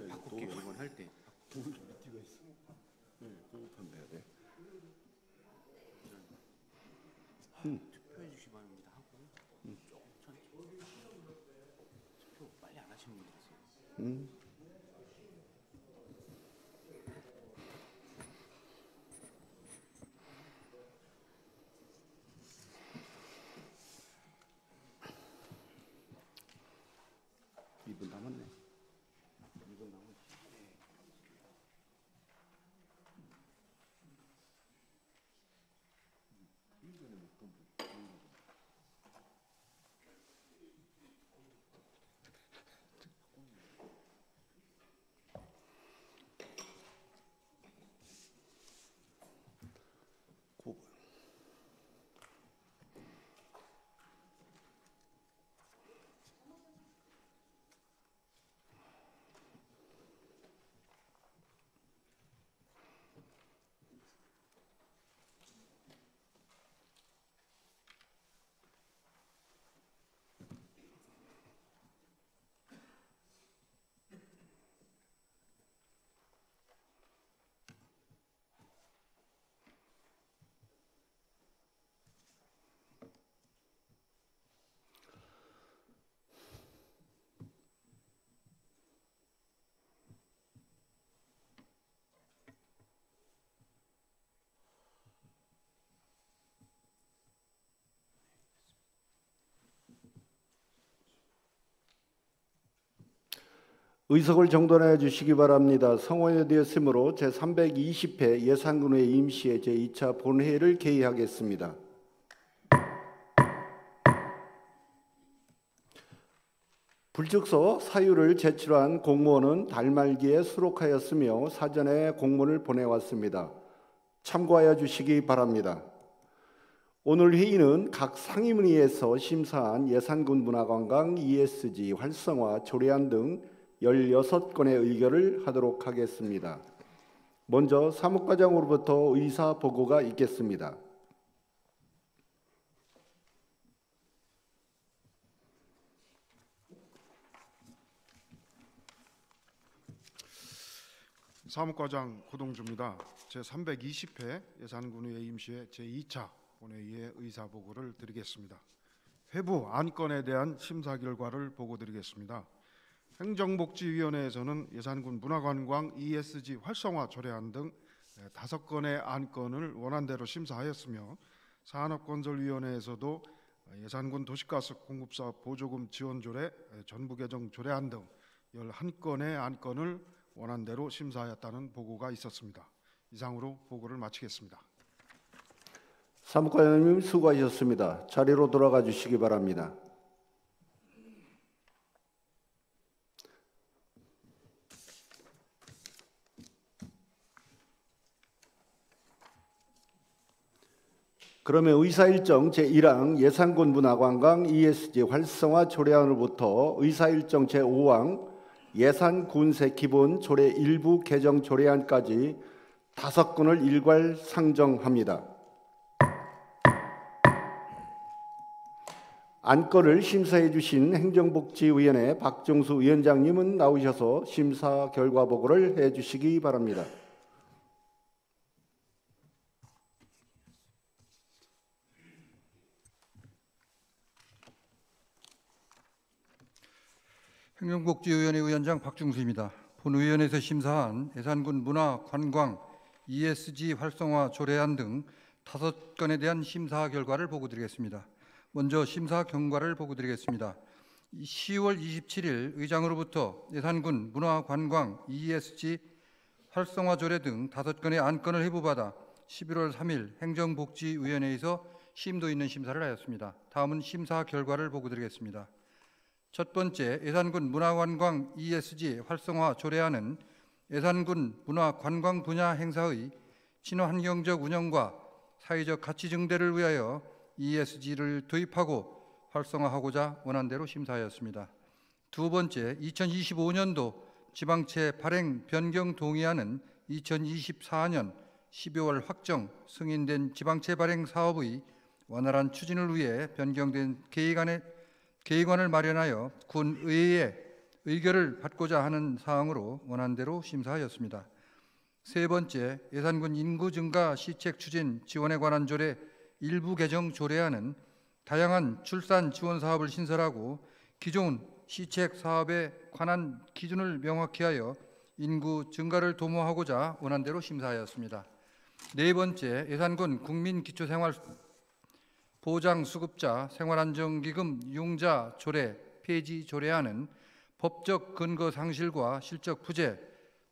바꿀게요. 이번 할 때. 돈을 미티가 있어. 네, 그것만 해야 돼. 투표해 주시 바랍니다 하고 조금 천천히. 투표 빨리 안 하시는 분들 있어요. 이분 남았네. 이건 나머지. 고 의석을 정돈해 주시기 바랍니다. 성원이 되었으므로 제320회 예산군의 임시회 제2차 본회의를 개의하겠습니다. 불즉서 사유를 제출한 공무원은 달말기에 수록하였으며 사전에 공문을 보내왔습니다. 참고하여 주시기 바랍니다. 오늘 회의는 각 상임위에서 심사한 예산군 문화관광, ESG, 활성화, 조례안 등 16건의 의결을 하도록 하겠습니다. 먼저 사무과장으로부터 의사 보고가 있겠습니다. 사무과장 고동주입니다. 제320회 예산군의 임시회 제2차 본회의의 의사보고를 드리겠습니다. 회부 안건에 대한 심사 결과를 보고드리겠습니다. 행정복지위원회에서는 예산군 문화관광, ESG 활성화 조례안 등 5건의 안건을 원안대로 심사하였으며 산업건설위원회에서도 예산군 도시가스 공급사업 보조금 지원 조례, 전부 개정 조례안 등 11건의 안건을 원안대로 심사하였다는 보고가 있었습니다. 이상으로 보고를 마치겠습니다. 사무과장님 수고하셨습니다. 자리로 돌아가 주시기 바랍니다. 그러면 의사일정 제1항 예산군 문화관광 ESG 활성화 조례안으로부터 의사일정 제5항 예산군세 기본 조례 일부 개정 조례안까지 5건을 일괄 상정합니다. 안건을 심사해 주신 행정복지위원회 박정수 위원장님은 나오셔서 심사 결과 보고를 해 주시기 바랍니다. 행정복지위원회 위원장 박중수입니다. 본위원회에서 심사한 예산군 문화, 관광, ESG 활성화 조례안 등 5건에 대한 심사 결과를 보고드리겠습니다. 먼저 심사 경과를 보고드리겠습니다. 10월 27일 의장으로부터 예산군 문화, 관광, ESG 활성화 조례 등 5건의 안건을 회부받아 11월 3일 행정복지위원회에서 심도 있는 심사를 하였습니다. 다음은 심사 결과를 보고드리겠습니다. 첫 번째, 예산군 문화관광 ESG 활성화 조례안은 예산군 문화관광 분야 행사의 친환경적 운영과 사회적 가치 증대를 위하여 ESG를 도입하고 활성화하고자 원안대로 심사하였습니다. 두 번째, 2025년도 지방채 발행 변경 동의안은 2024년 12월 확정 승인된 지방채 발행 사업의 원활한 추진을 위해 변경된 계획안을 마련하여 군의회의 의결을 받고자 하는 사항으로 원안대로 심사하였습니다. 세 번째, 예산군 인구 증가 시책 추진 지원에 관한 조례 일부 개정 조례안은 다양한 출산 지원 사업을 신설하고 기존 시책 사업에 관한 기준을 명확히 하여 인구 증가를 도모하고자 원안대로 심사하였습니다. 네 번째, 예산군 국민기초생활보장수급자 생활안정기금 이용자 조례 폐지 조례안은 법적 근거 상실과 실적 부재,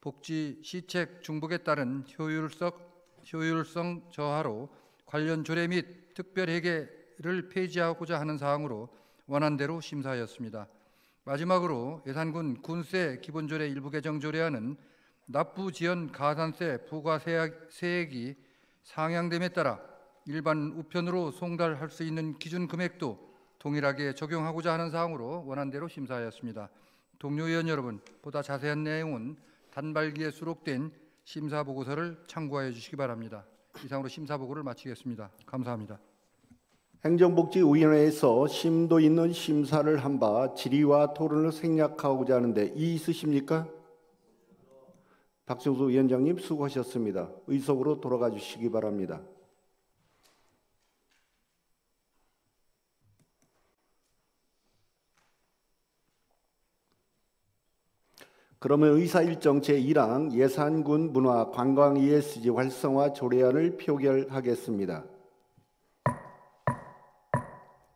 복지 시책 중복에 따른 효율성 저하로 관련 조례 및 특별회계를 폐지하고자 하는 사항으로 원안대로 심사하였습니다. 마지막으로 예산군 군세 기본조례 일부 개정 조례안은 납부 지연 가산세 부과 세액이 상향됨에 따라 일반 우편으로 송달할 수 있는 기준 금액도 동일하게 적용하고자 하는 사항으로 원안대로 심사하였습니다. 동료 의원 여러분, 보다 자세한 내용은 단발기에 수록된 심사보고서를 참고하여 주시기 바랍니다. 이상으로 심사보고를 마치겠습니다. 감사합니다. 행정복지위원회에서 심도 있는 심사를 한 바 질의와 토론을 생략하고자 하는데 이의 있으십니까? 박정수 위원장님 수고하셨습니다. 의석으로 돌아가 주시기 바랍니다. 그러면 의사일정 제1항 예산군 문화 관광 ESG 활성화 조례안을 표결하겠습니다.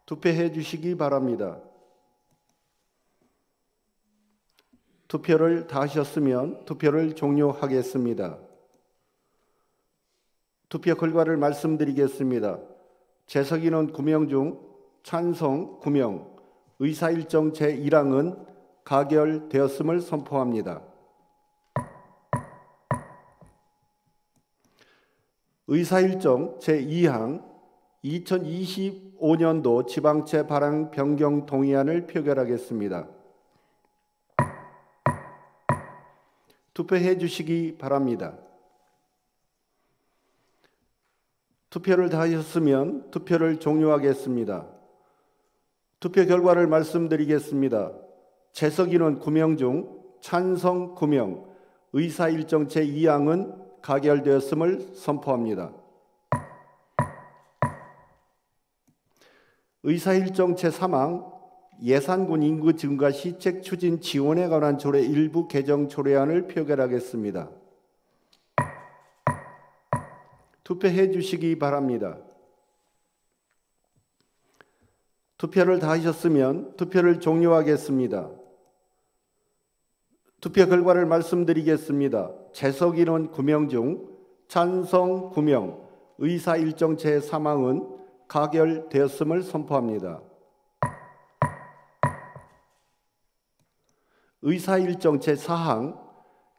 투표해 주시기 바랍니다. 투표를 다 하셨으면 투표를 종료하겠습니다. 투표 결과를 말씀드리겠습니다. 재석인원 9명 중 찬성 9명, 의사일정 제1항은 가결되었음을 선포합니다. 의사일정 제2항 2025년도 지방채 발행 변경 동의안을 표결하겠습니다. 투표해 주시기 바랍니다. 투표를 다 하셨으면 투표를 종료하겠습니다. 투표 결과를 말씀드리겠습니다. 재석인원 9명 중 찬성 9명, 의사일정 제2항은 가결되었음을 선포합니다. 의사일정 제3항 예산군 인구 증가 시책 추진 지원에 관한 조례 일부 개정 조례안을 표결하겠습니다. 투표해 주시기 바랍니다. 투표를 다 하셨으면 투표를 종료하겠습니다. 투표 결과를 말씀드리겠습니다. 재석인원 9명 중 찬성 9명, 의사일정 제3항은 가결되었음을 선포합니다. 의사일정 제4항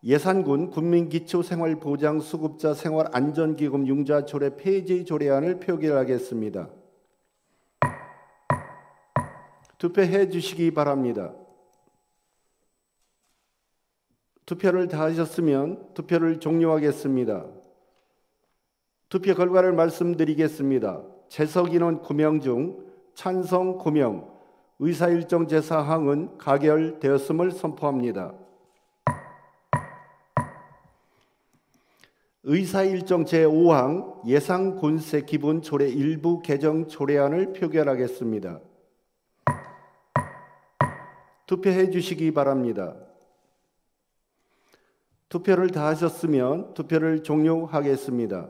예산군 국민기초생활보장수급자 생활안전기금 융자 조례 폐지 조례안을 표결하겠습니다. 투표해 주시기 바랍니다. 투표를 다 하셨으면 투표를 종료하겠습니다. 투표 결과를 말씀드리겠습니다. 재석인원 9명 중 찬성 9명, 의사일정 제4항은 가결되었음을 선포합니다. 의사일정 제5항 예산군세 기본조례 일부 개정 조례안을 표결하겠습니다. 투표해 주시기 바랍니다. 투표를 다 하셨으면 투표를 종료하겠습니다.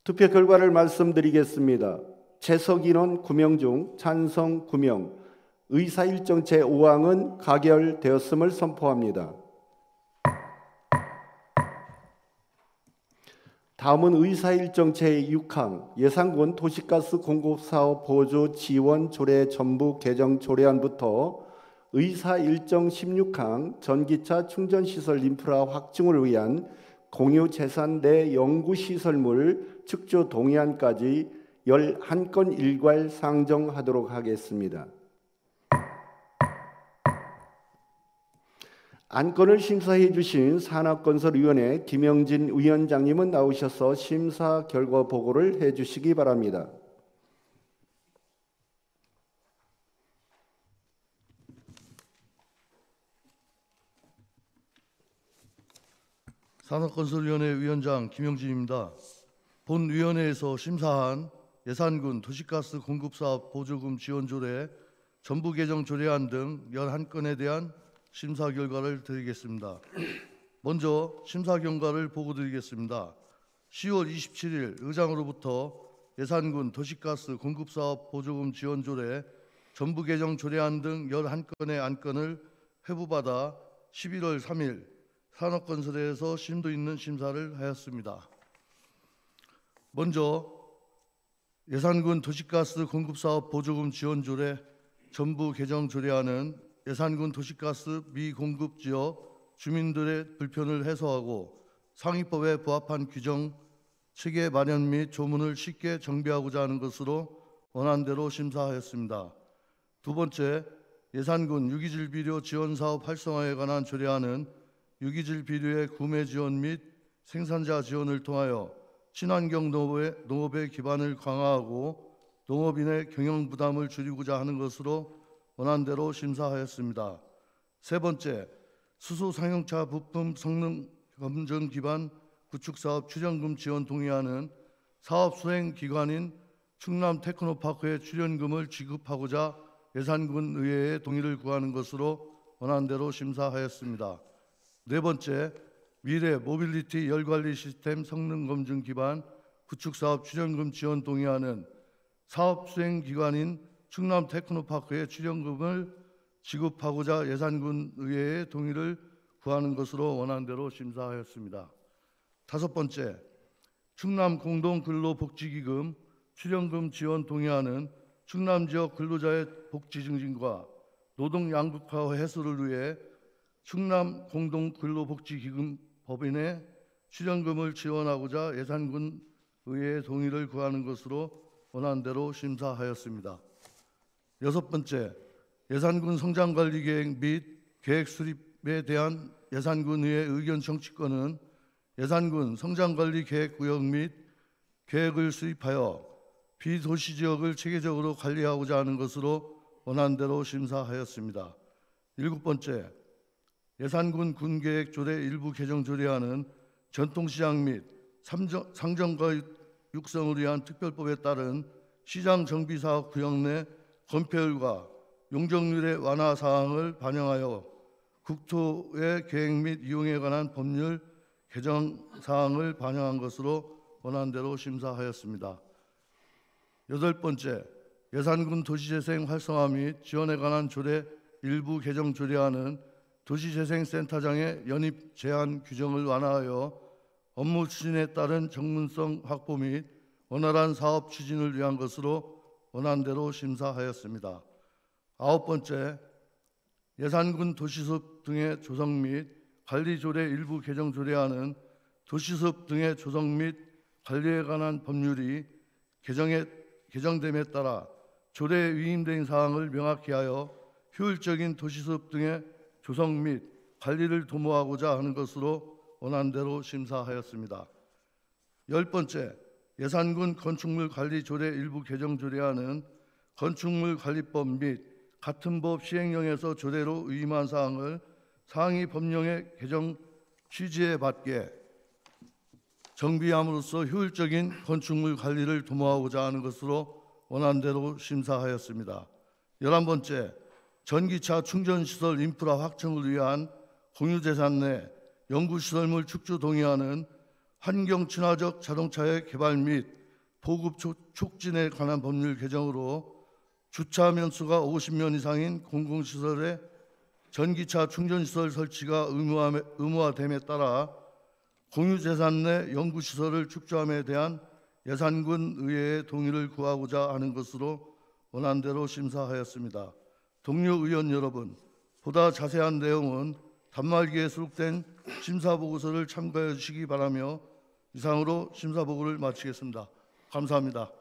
투표 결과를 말씀드리겠습니다. 재석인원 9명 중 찬성 9명, 의사일정 제5항은 가결되었음을 선포합니다. 다음은 의사일정 제6항 예산군 도시가스 공급사업 보조 지원 조례 전부 개정 조례안부터 의사일정 16항 전기차 충전시설 인프라 확충을 위한 공유재산 내 연구시설물 축조 동의안까지 11건 일괄 상정하도록 하겠습니다. 안건을 심사해 주신 산업건설위원회 김영진 위원장님은 나오셔서 심사 결과 보고를 해 주시기 바랍니다. 산업건설위원회 위원장 김영진입니다. 본 위원회에서 심사한 예산군 도시가스 공급사업 보조금 지원 조례, 전부 개정 조례안 등 11건에 대한 심사 결과를 드리겠습니다. 먼저 심사 결과를 보고드리겠습니다. 10월 27일 의장으로부터 예산군 도시가스 공급사업 보조금 지원 조례, 전부 개정 조례안 등 11건의 안건을 회부받아 11월 3일 산업건설회에서 심도 있는 심사를 하였습니다. 먼저 예산군 도시가스 공급사업 보조금 지원 조례, 전부 개정 조례안은 예산군 도시가스 미공급 지역 주민들의 불편을 해소하고 상위법에 부합한 규정, 체계 마련 및 조문을 쉽게 정비하고자 하는 것으로 원안대로 심사하였습니다. 두 번째, 예산군 유기질 비료 지원 사업 활성화에 관한 조례안은 유기질 비료의 구매 지원 및 생산자 지원을 통하여 친환경 농업의 기반을 강화하고 농업인의 경영 부담을 줄이고자 하는 것으로 원안대로 심사하였습니다. 세 번째, 수소 상용차 부품 성능 검증 기반 구축 사업 출연금 지원 동의안은 사업 수행 기관인 충남 테크노파크에 출연금을 지급하고자 예산군 의회의 동의를 구하는 것으로 원안대로 심사하였습니다. 네 번째, 미래 모빌리티 열관리 시스템 성능 검증 기반 구축 사업 출연금 지원 동의안은 사업 수행 기관인 충남 테크노파크에 출연금을 지급하고자 예산군 의회의 동의를 구하는 것으로 원안대로 심사하였습니다. 다섯 번째, 충남 공동근로복지기금 출연금 지원 동의안은 충남 지역 근로자의 복지 증진과 노동 양극화 해소를 위해 충남 공동근로복지기금 법인의 출연금을 지원하고자 예산군 의회의 동의를 구하는 것으로 원안대로 심사하였습니다. 여섯 번째, 예산군 성장관리계획 및 계획 수립에 대한 예산군 의회 의견 청취권은 예산군 성장관리계획구역 및 계획을 수립하여 비도시지역을 체계적으로 관리하고자 하는 것으로 원안대로 심사하였습니다. 일곱 번째, 예산군 군계획 조례 일부 개정 조례안은 전통시장 및 상점가 육성을 위한 특별법에 따른 시장 정비 사업 구역 내 건폐율과 용적률의 완화 사항을 반영하여 국토의 계획 및 이용에 관한 법률 개정 사항을 반영한 것으로 원안대로 심사하였습니다. 여덟 번째, 예산군 도시재생 활성화 및 지원에 관한 조례 일부 개정 조례안은 도시재생센터장의 연입 제한 규정을 완화하여 업무 추진에 따른 전문성 확보 및 원활한 사업 추진을 위한 것으로 원안대로 심사하였습니다. 아홉 번째, 예산군 도시숲 등의 조성 및 관리 조례 일부 개정 조례안은 도시숲 등의 조성 및 관리에 관한 법률이 개정됨에 따라 조례에 위임된 사항을 명확히 하여 효율적인 도시숲 등의 조성 및 관리를 도모하고자 하는 것으로 원안대로 심사하였습니다. 열 번째, 예산군 건축물 관리 조례 일부 개정 조례안은 건축물 관리법 및 같은 법 시행령에서 조례로 위임한 사항을 상위 법령의 개정 취지에 맞게 정비함으로써 효율적인 건축물 관리를 도모하고자 하는 것으로 원안대로 심사하였습니다. 11번째, 전기차 충전시설 인프라 확충을 위한 공유재산 내 연구시설물 축조 동의안은 환경친화적 자동차의 개발 및 보급 촉진에 관한 법률 개정으로 주차 면수가 50년 이상인 공공시설에 전기차 충전시설 설치가 의무화됨에 따라 공유재산 내 연구시설을 축조함에 대한 예산군 의회의 동의를 구하고자 하는 것으로 원안대로 심사하였습니다. 동료 의원 여러분, 보다 자세한 내용은 단말기에 수록된 심사보고서를 참고해 주시기 바라며 이상으로 심사보고를 마치겠습니다. 감사합니다.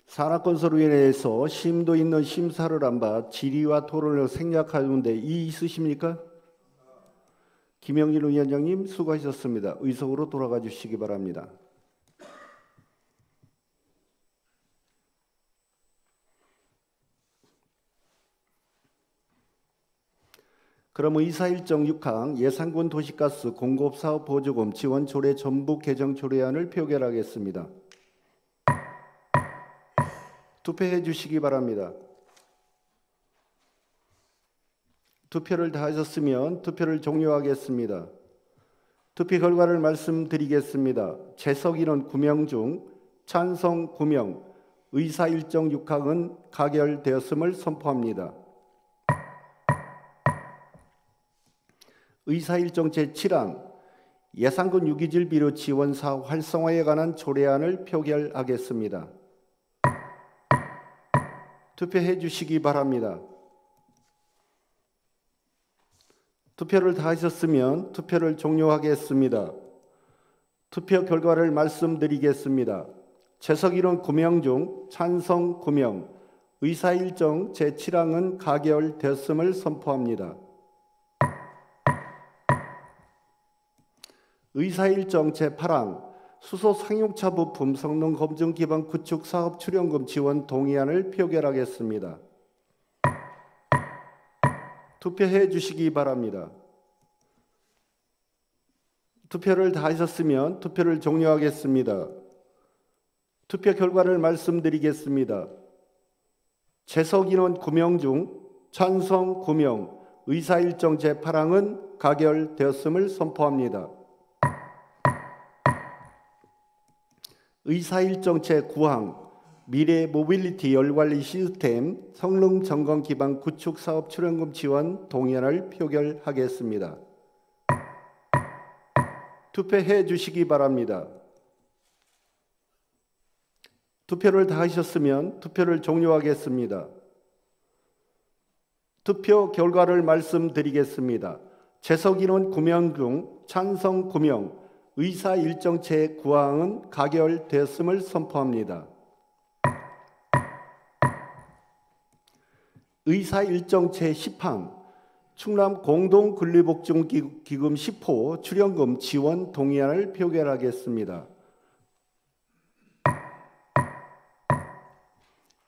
산업건설위원회에서 심도 있는 심사를 한 바 질의와 토론을 생략하는데 이의 있으십니까? 김영진 위원장님 수고하셨습니다. 의석으로 돌아가 주시기 바랍니다. 그럼 의사 일정 6항 예산군 도시가스 공급사업 보조금 지원 조례 전부 개정 조례안을 표결하겠습니다. 투표해 주시기 바랍니다. 투표를 다 하셨으면 투표를 종료하겠습니다. 투표 결과를 말씀드리겠습니다. 재석 인원 9명 중 찬성 9명, 의사 일정 6항은 가결되었음을 선포합니다. 의사 일정 제7항 예산군 유기질 비료 지원 사업 활성화에 관한 조례안을 표결하겠습니다. 투표해 주시기 바랍니다. 투표를 다 하셨으면 투표를 종료하겠습니다. 투표 결과를 말씀드리겠습니다. 재석 인원 9명 중 찬성 9명, 의사 일정 제7항은 가결되었음을 선포합니다. 의사 일정 제8항 수소 상용차 부품 성능 검증 기반 구축 사업 출연금 지원 동의안을 표결하겠습니다. 투표해 주시기 바랍니다. 투표를 다 하셨으면 투표를 종료하겠습니다. 투표 결과를 말씀드리겠습니다. 재석 인원 9명 중 찬성 9명, 의사 일정 제8항은 가결되었음을 선포합니다. 의사 일정 제9항 미래 모빌리티 열관리 시스템 성능 점검 기반 구축 사업 출연금 지원 동의안을 표결하겠습니다. 투표해 주시기 바랍니다. 투표를 다 하셨으면 투표를 종료하겠습니다. 투표 결과를 말씀드리겠습니다. 재석 인원 9명 중 찬성 9명, 의사 일정 제9항은 가결되었음을 선포합니다. 의사 일정 제10항 충남 공동근로복지기금 10호 출연금 지원 동의안을 표결하겠습니다.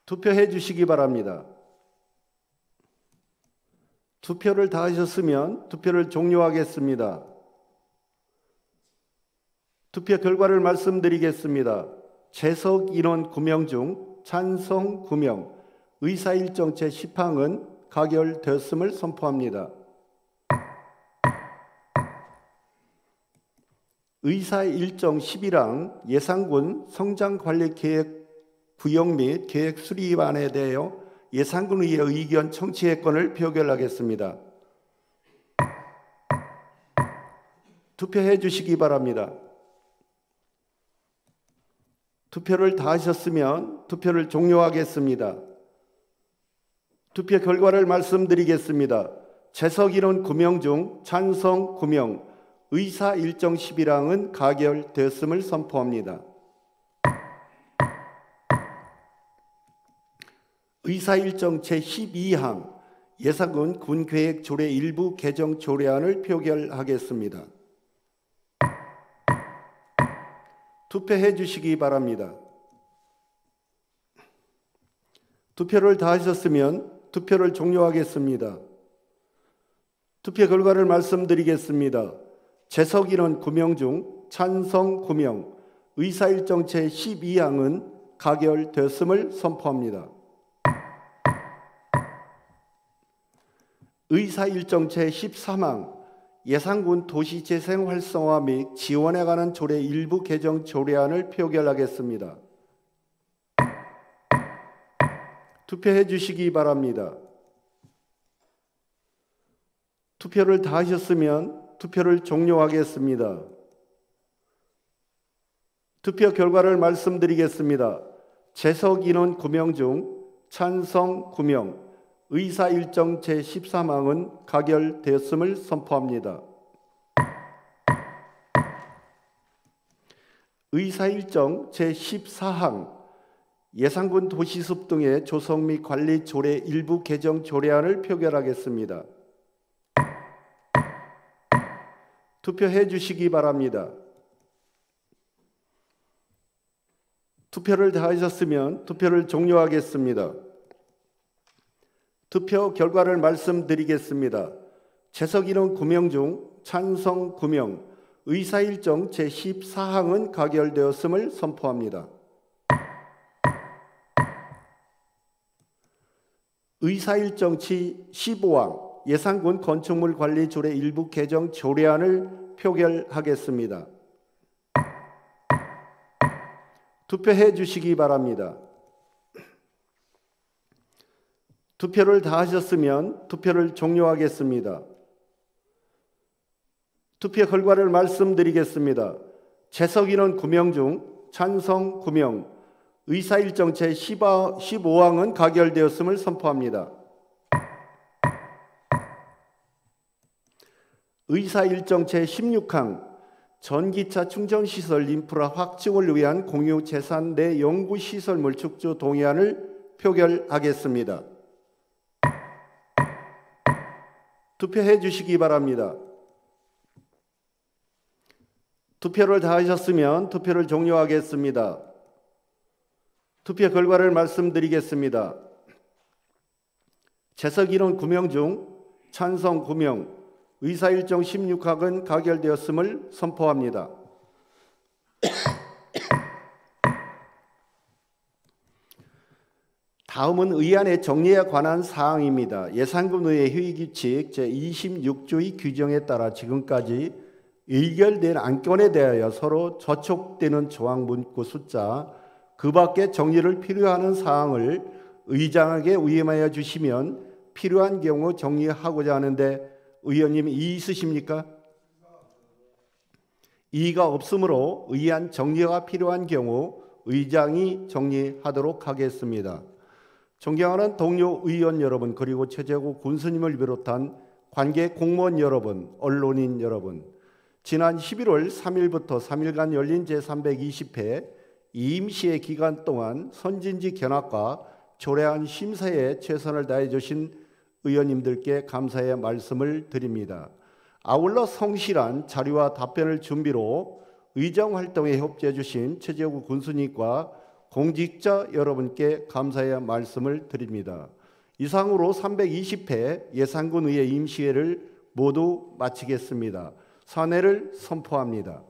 투표해 주시기 바랍니다. 투표를 다 하셨으면 투표를 종료하겠습니다. 투표 결과를 말씀드리겠습니다. 재석 인원 9명 중 찬성 9명, 의사 일정 제10항은 가결되었음을 선포합니다. 의사 일정 11항 예산군 성장관리계획 구역 및 계획 수립안에 대하여 예산군의 의견 청취권을 표결하겠습니다. 투표해 주시기 바랍니다. 투표를 다 하셨으면 투표를 종료하겠습니다. 투표 결과를 말씀드리겠습니다. 재석 인원 9명 중 찬성 9명, 의사 일정 11항은 가결되었음을 선포합니다. 의사 일정 제12항 예산군 군계획 조례 일부 개정 조례안을 표결하겠습니다. 투표해 주시기 바랍니다. 투표를 다 하셨으면 투표를 종료하겠습니다. 투표 결과를 말씀드리겠습니다. 재석 인원 9명 중 찬성 9명, 의사 일정 제12항은 가결되었음을 선포합니다. 의사 일정 제13항 예산군 도시재생 활성화 및 지원에 관한 조례 일부 개정 조례안을 표결하겠습니다. 투표해 주시기 바랍니다. 투표를 다 하셨으면 투표를 종료하겠습니다. 투표 결과를 말씀드리겠습니다. 재석 인원 9명 중 찬성 9명, 의사 일정 제13항은 가결되었음을 선포합니다. 의사 일정 제14항 예산군 도시숲 등의 조성 및 관리 조례 일부 개정 조례안을 표결하겠습니다. 투표해 주시기 바랍니다. 투표를 다 하셨으면 투표를 종료하겠습니다. 투표 결과를 말씀드리겠습니다. 재석인원 9명 중 찬성 9명, 의사일정 제14항은 가결되었음을 선포합니다. 의사일정 제15항 예산군 건축물 관리 조례 일부 개정 조례안을 표결하겠습니다. 투표해 주시기 바랍니다. 투표를 다 하셨으면 투표를 종료하겠습니다. 투표 결과를 말씀드리겠습니다. 재석인원 9명 중 찬성 9명, 의사일정 제15항은 가결되었음을 선포합니다. 의사일정 제16항 전기차 충전시설 인프라 확충을 위한 공유재산 내 연구시설물 축조 동의안을 표결하겠습니다. 투표해 주시기 바랍니다. 투표를 다 하셨으면 투표를 종료하겠습니다. 투표 결과를 말씀드리겠습니다. 재석인원 9명 중 찬성 9명, 의사일정 16항은 가결되었음을 선포합니다. 다음은 의안의 정리에 관한 사항입니다. 예산군 의회 회의규칙 제26조의 규정에 따라 지금까지 의결된 안건에 대하여 서로 저촉되는 조항 문구 숫자 그 밖에 정리를 필요하는 사항을 의장에게 위임하여 주시면 필요한 경우 정리하고자 하는데 의원님 이의 있으십니까? 이의가 없으므로 의안 정리가 필요한 경우 의장이 정리하도록 하겠습니다. 존경하는 동료 의원 여러분, 그리고 최재국 군수님을 비롯한 관계 공무원 여러분, 언론인 여러분, 지난 11월 3일부터 3일간 열린 제320회 임시의 기간 동안 선진지 견학과 조례안 심사에 최선을 다해 주신 의원님들께 감사의 말씀을 드립니다. 아울러 성실한 자료와 답변을 준비로 의정 활동에 협조해 주신 최재국 군수님과 공직자 여러분께 감사의 말씀을 드립니다. 이상으로 320회 예산군 의회 임시회를 모두 마치겠습니다. 사내를 선포합니다.